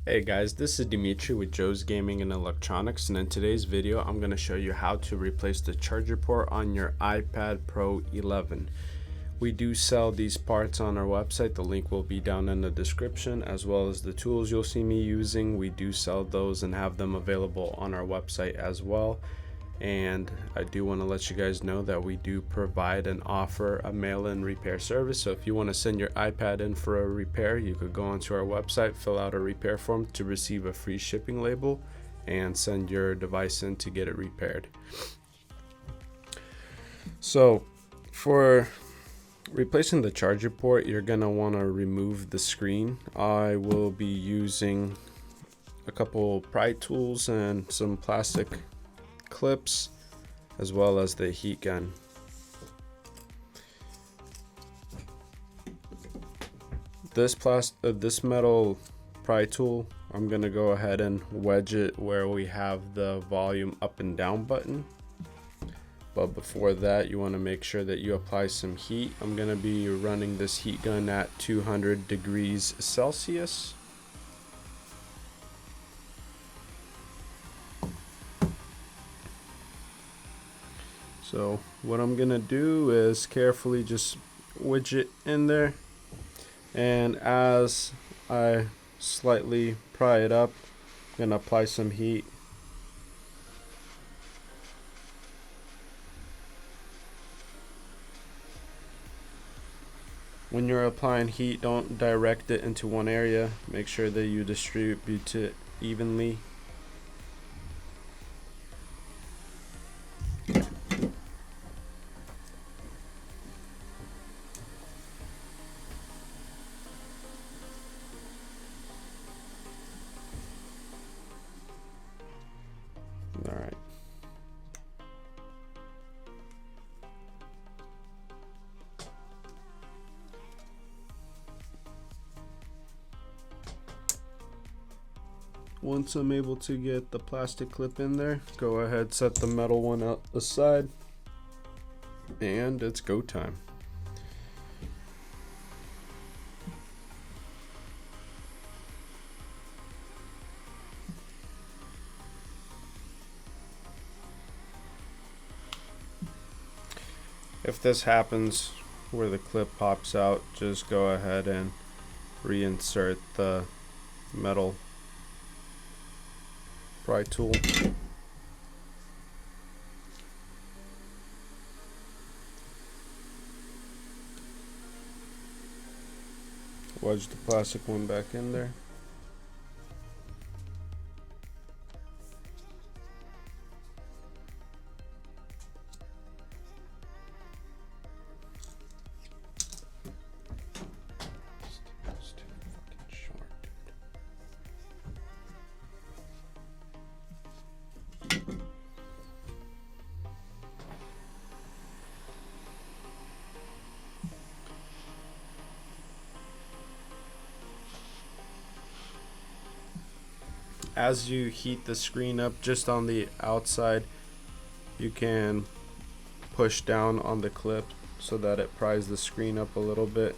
Hey guys, this is Dimitri with Joe's Gaming and Electronics, and in today's video I'm going to show you how to replace the charger port on your iPad Pro 11. We do sell these parts on our website. The link will be down in the description, as well as the tools you'll see me using. We do sell those and have them available on our website as well. And I do want to let you guys know that we do provide and offer a mail-in repair service. So if you want to send your iPad in for a repair, you could go onto our website, fill out a repair form to receive a free shipping label, and send your device in to get it repaired. So for replacing the charger port, you're going to want to remove the screen. I will be using a couple pry tools and some plastic clips, as well as the heat gun. This metal pry tool, I'm gonna go ahead and wedge it where we have the volume up and down button. But before that, you want to make sure that you apply some heat. I'm gonna be running this heat gun at 200 degrees Celsius. So what I'm gonna do is carefully just wedge it in there, and as I slightly pry it up, I'm gonna apply some heat. When you're applying heat, don't direct it into one area. Make sure that you distribute it evenly. All right. Once I'm able to get the plastic clip in there, go ahead, set the metal one out aside, and it's go time. If this happens where the clip pops out, just go ahead and reinsert the metal pry tool. Wedge the plastic one back in there. As you heat the screen up just on the outside, you can push down on the clip so that it pries the screen up a little bit.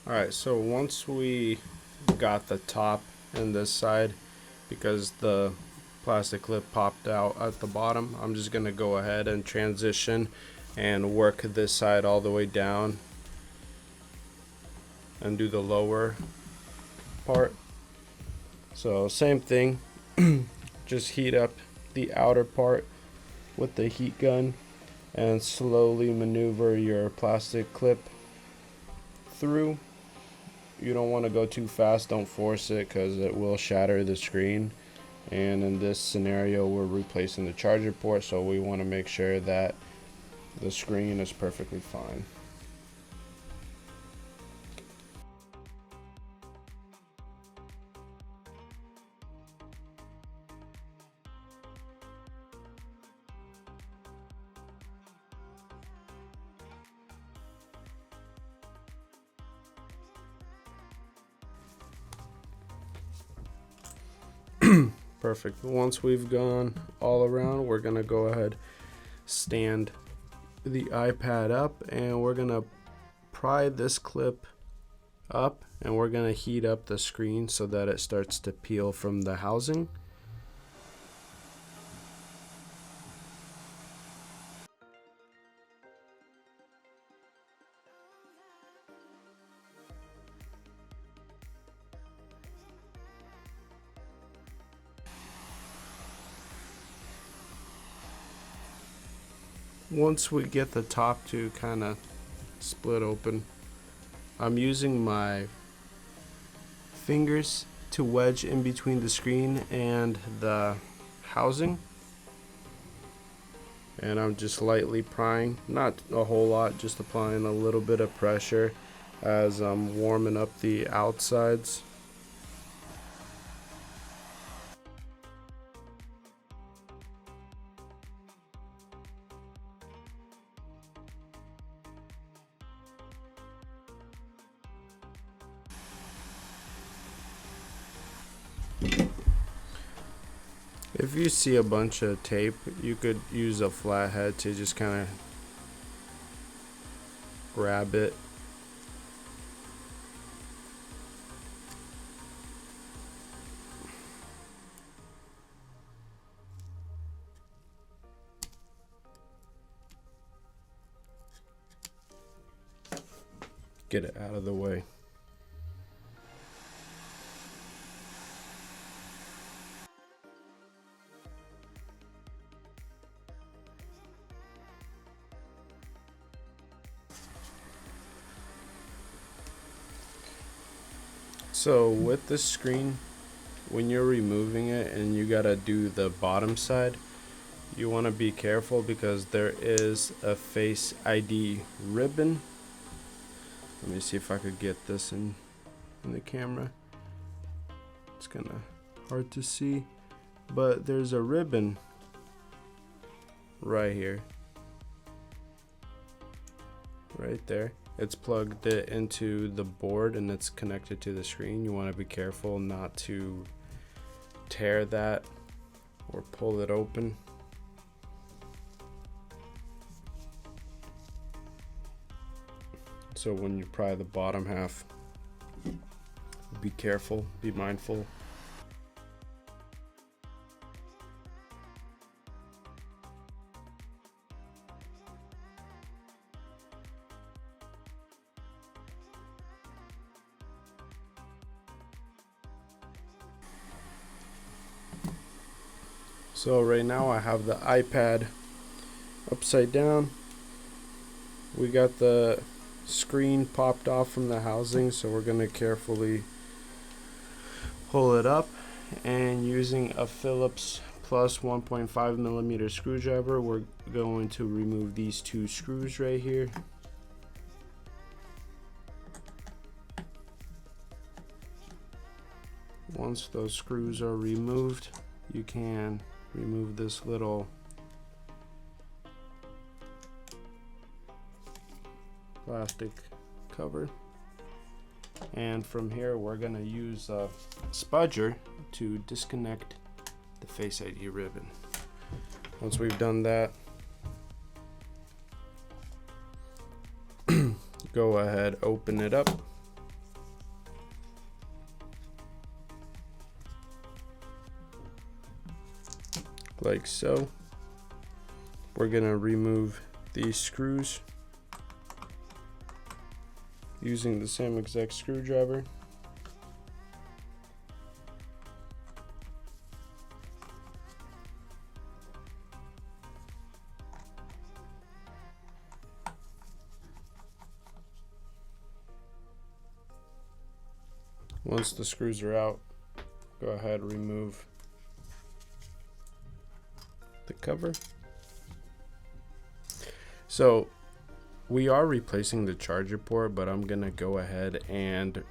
Alright, so once we got the top and this side, because the plastic clip popped out at the bottom, I'm just going to go ahead and transition and work this side all the way down and do the lower part. So same thing, just heat up the outer part with the heat gun and slowly maneuver your plastic clip through. You don't want to go too fast, don't force it, because it will shatter the screen. And in this scenario, we're replacing the charger port, so we want to make sure that the screen is perfectly fine. Perfect. Once we've gone all around, we're gonna go ahead, stand the iPad up, and we're gonna pry this clip up, and we're gonna heat up the screen so that it starts to peel from the housing. Once we get the top to kind of split open, I'm using my fingers to wedge in between the screen and the housing, and I'm just lightly prying, not a whole lot, just applying a little bit of pressure as I'm warming up the outsides. If you see a bunch of tape, you could use a flathead to just kind of grab it. Get it out of the way. So with this screen, when you're removing it and you gotta do the bottom side, you want to be careful because there is a Face ID ribbon. Let me see if I could get this in the camera. It's kind of hard to see, but there's a ribbon right here, right there. It's plugged it into the board and it's connected to the screen. You want to be careful not to tear that or pull it open. So when you pry the bottom half, be careful, be mindful. So right now I have the iPad upside down. We got the screen popped off from the housing, so we're going to carefully pull it up, and using a Phillips plus 1.5 millimeter screwdriver, we're going to remove these two screws right here. Once those screws are removed, you can remove this little plastic cover, and from here we're going to use a spudger to disconnect the Face ID ribbon. Once we've done that, go ahead, open it up. Like so. We're going to remove these screws using the same exact screwdriver. Once the screws are out, go ahead, remove the cover. So we are replacing the charger port, but I'm gonna go ahead and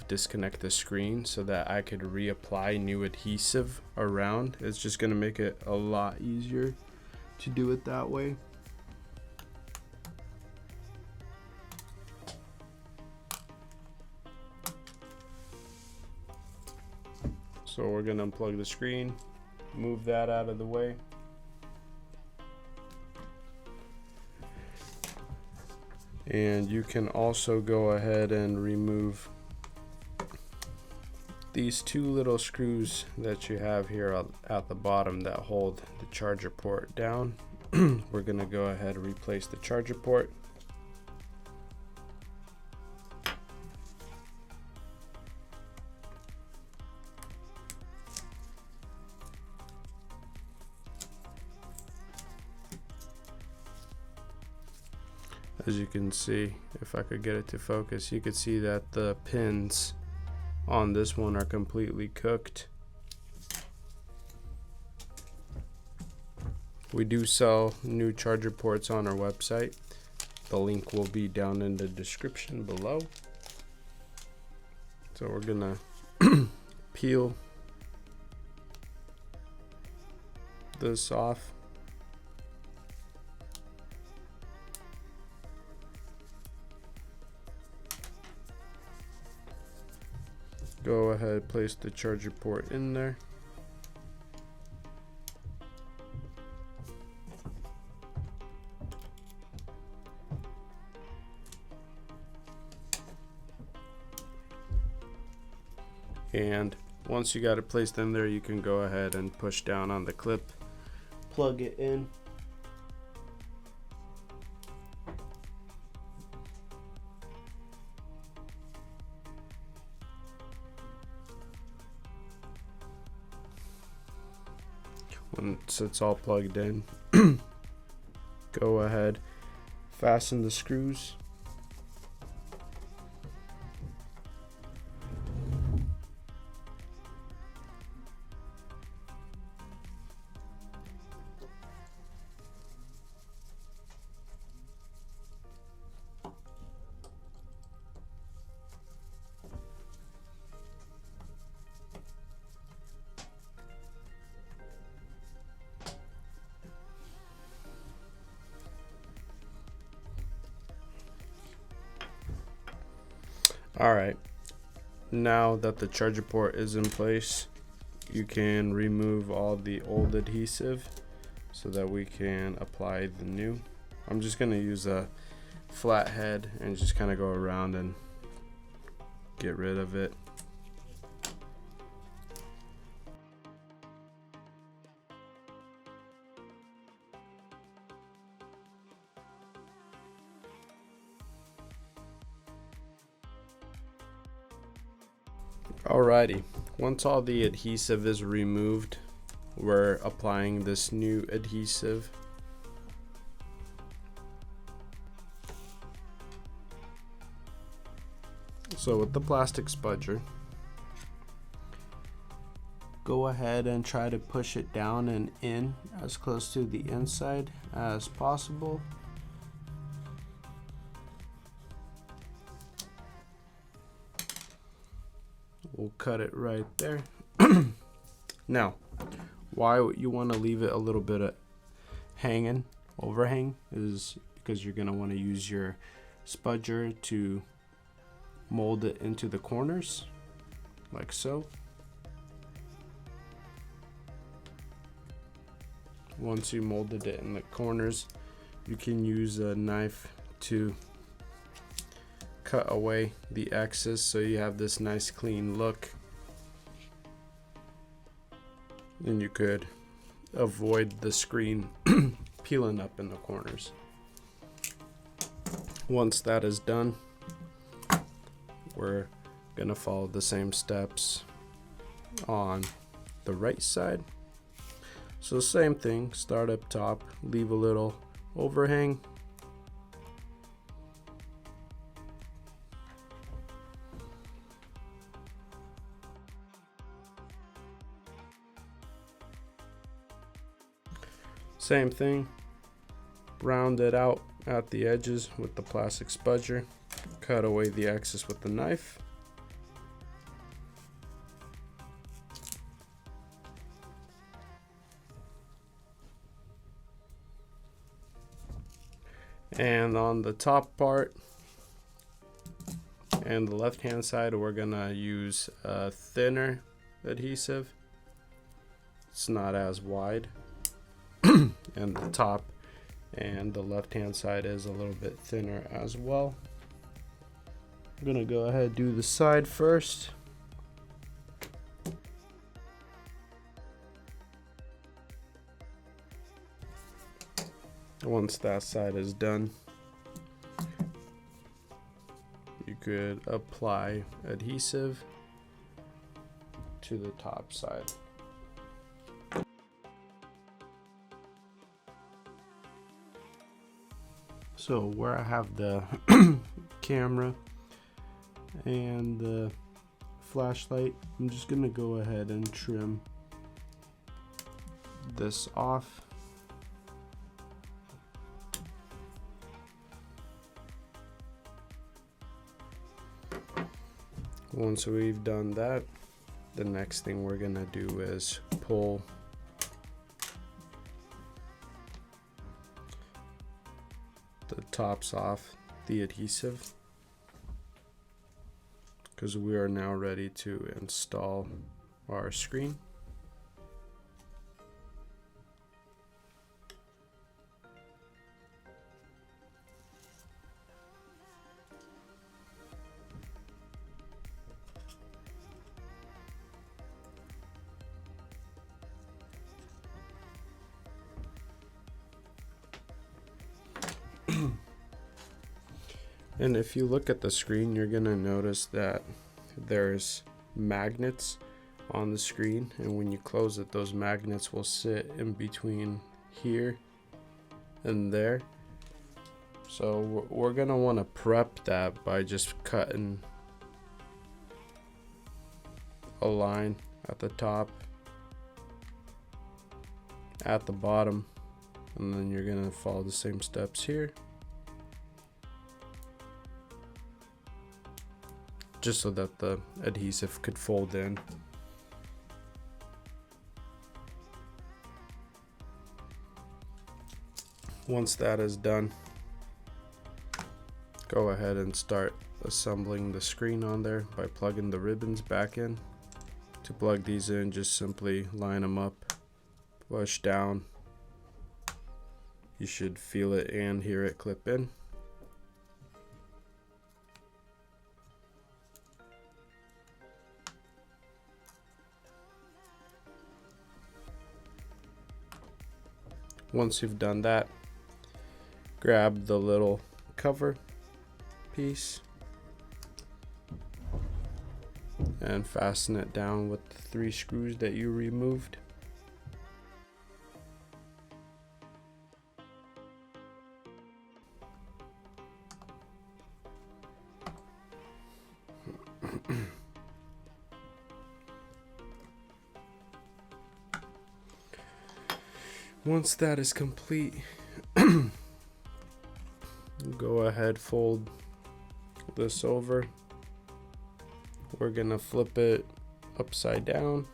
disconnect the screen so that I could reapply new adhesive around. It's just gonna make it a lot easier to do it that way. So we're going to unplug the screen, move that out of the way. And you can also go ahead and remove these two little screws that you have here at the bottom that hold the charger port down. We're going to go ahead and replace the charger port. As you can see, if I could get it to focus, you could see that the pins on this one are completely cooked. We do sell new charger ports on our website. The link will be down in the description below. So we're gonna peel this off. Go ahead, place the charger port in there. And once you got it placed in there, you can go ahead and push down on the clip, plug it in. Once it's all plugged in, go ahead, fasten the screws. Alright, now that the charger port is in place, you can remove all the old adhesive so that we can apply the new. I'm just going to use a flat head and just kind of go around and get rid of it. Alrighty, once all the adhesive is removed, we're applying this new adhesive. So with the plastic spudger, go ahead and try to push it down and in as close to the inside as possible. We'll cut it right there. Now, why you want to leave it a little bit of overhang is because you're going to want to use your spudger to mold it into the corners, like so. Once you molded it in the corners, you can use a knife to cut away the excess so you have this nice clean look, and you could avoid the screen peeling up in the corners. Once that is done, we're gonna follow the same steps on the right side. So same thing, start up top, leave a little overhang. Same thing, round it out at the edges with the plastic spudger, cut away the excess with the knife. And on the top part and the left hand side, we're gonna use a thinner adhesive. It's not as wide. And the top and the left hand side is a little bit thinner as well. I'm gonna go ahead and do the side first. Once that side is done, you could apply adhesive to the top side. So where I have the camera and the flashlight, I'm just gonna go ahead and trim this off. Once we've done that, the next thing we're gonna do is pull the tops off the adhesive, because we are now ready to install our screen. And if you look at the screen, you're gonna notice that there's magnets on the screen, and when you close it, those magnets will sit in between here and there. So we're gonna want to prep that by just cutting a line at the top, at the bottom, and then you're gonna follow the same steps here, just so that the adhesive could fold in. Once that is done, go ahead and start assembling the screen on there by plugging the ribbons back in. To plug these in, just simply line them up, push down. You should feel it and hear it clip in. Once you've done that, grab the little cover piece and fasten it down with the 3 screws that you removed. Once that is complete, go ahead, fold this over. We're gonna flip it upside down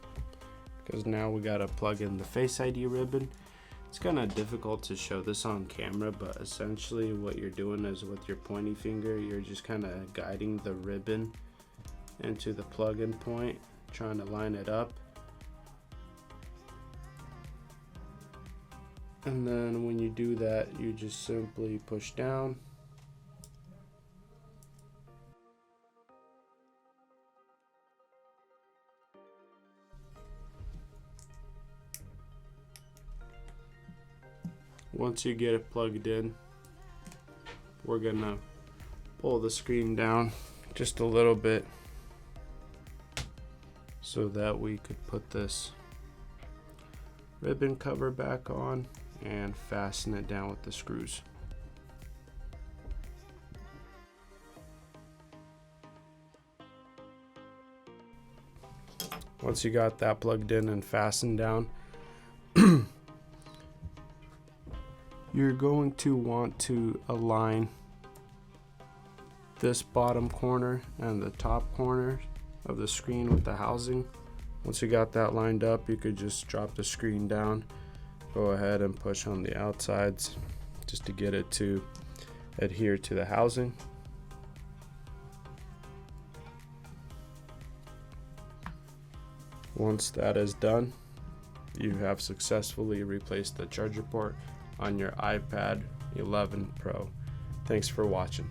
because now we gotta plug in the Face ID ribbon. It's kind of difficult to show this on camera, but essentially what you're doing is with your pointy finger, you're just kind of guiding the ribbon into the plug-in point, trying to line it up. And then when you do that, you just simply push down. Once you get it plugged in, we're gonna pull the screen down just a little bit so that we could put this ribbon cover back on and fasten it down with the screws. Once you got that plugged in and fastened down, you're going to want to align this bottom corner and the top corner of the screen with the housing. Once you got that lined up, you could just drop the screen down, go ahead and push on the outsides just to get it to adhere to the housing. Once that is done, you have successfully replaced the charger port on your iPad 11 Pro. Thanks for watching.